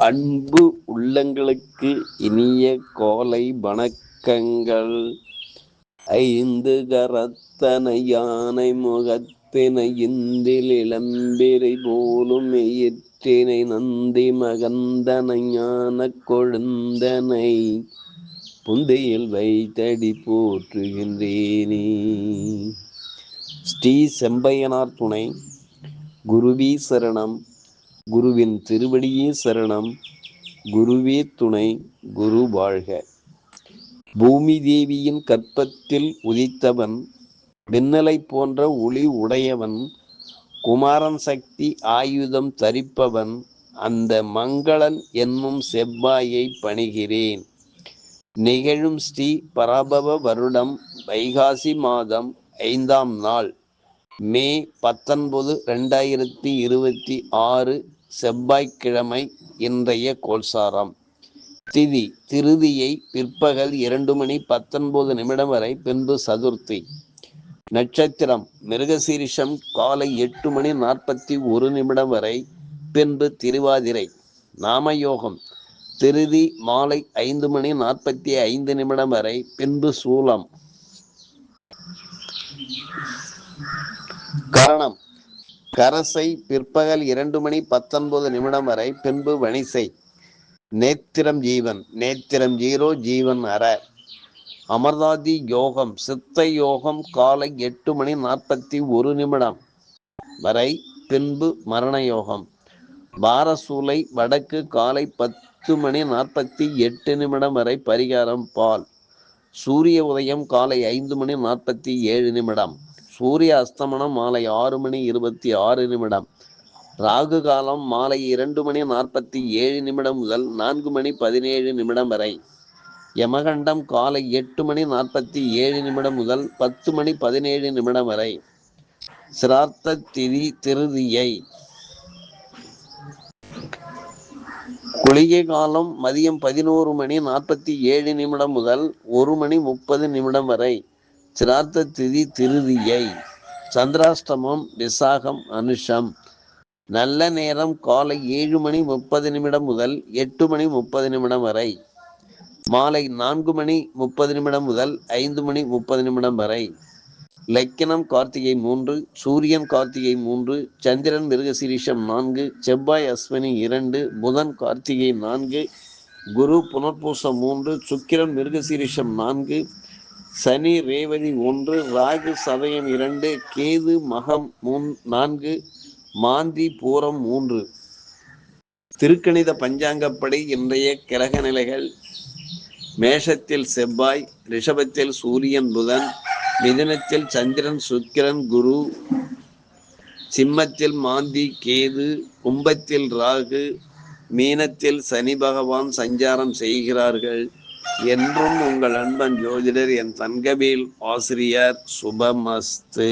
அன்பு உள்ளங்களுக்கு இனிய கோலை வணக்கங்கள். ஐந்து கரத்தனை யானை முகத்தினை இந்தில் இளம்பிரை போலும் எயிற்றினை நந்தி மகந்தனை ஞான கொழுந்தனை புந்தையில் வைத்தடி போற்றுகின்றேனே. ஸ்ரீ செம்பையனார் துணை. குருவி சரணம். குருவின் திருவடியே சரணம். குருவே துணை. குரு வாழ்க. பூமி தேவியின் கற்பத்தில் உதித்தவன், மின்னலை போன்ற ஒளி உடையவன், குமாரன் சக்தி ஆயுதம் தரிப்பவன், அந்த மங்களன் என்னும் செவ்வாயை பணிகிறேன். நிகழும் ஸ்ரீ பராபவ வருடம் வைகாசி மாதம் 5ஆம் நாள் மே 19, 2026 செவ்வாய்க்கிழமை. இன்றைய கோல்சாரம். திதி திருதியை பிற்பகல் 2:19 வரை, பின்பு சதுர்த்தி. நட்சத்திரம் மிருகசீரிஷம் காலை 8:41 வரை, பின்பு திருவாதிரை. நாமயோகம் திருதி மாலை 5:45 வரை, பின்பு சூலம். கரணம் கரசை பிற்பகல் 2:19 வரை, பின்பு வணிசை. நேத்திரம் ஜீவன். நேத்திரம் 0, ஜீவன் அற. அமர்தாதி யோகம் சித்த யோகம் காலை 8:41 வரை, பின்பு மரண யோகம். பாரசூலை வடக்கு காலை 10:48 வரை, பரிகாரம் பால். சூரிய உதயம் காலை 5:47. சூரிய அஸ்தமனம் மாலை 6:26. ராகு காலம் மாலை 2:47 முதல் 4:17 வரை. யமகண்டம் காலை 8:47 முதல் 10:17 வரை. சிரார்த்த திதி திருதியை. குளிகை காலம் மதியம் 11:47 முதல் 1:30 வரை. சிரார்த்த திதி திருதியை. சந்திராஷ்டமம் விசாகம் அனுஷம். நல்ல நேரம் காலை 7:30 முதல் 8:30 வரை. மாலை 4:30 முதல் 5:30 வரை. லக்கினம் கார்த்திகை 3, சூரியன் கார்த்திகை 3, சந்திரன் மிருகசீரிஷம் 4, செவ்வாய் அஸ்வினி 2, புதன் கார்த்திகை 4, குரு புனர்பூசம் 3, சுக்கிரன் மிருகசீரிஷம் 4, சனி ரேவதி 1, ராகு சதயம் 2, கேது மகம் 4, மாந்தி பூரம் 3. திருக்கணித பஞ்சாங்கப்படி இன்றைய கிரக நிலைகள்: மேஷத்தில் செவ்வாய், ரிஷபத்தில் சூரியன் புதன், மிதுனத்தில் சந்திரன் சுக்கிரன் குரு, சிம்மத்தில் மாந்தி கேது, கும்பத்தில் ராகு, மீனத்தில் சனி பகவான் சஞ்சாரம் செய்கிறார்கள். என்றும் உங்கள் அன்பன் ஜோதிடர் என் தங்கவேல் ஆசிரியர். சுபமஸ்து.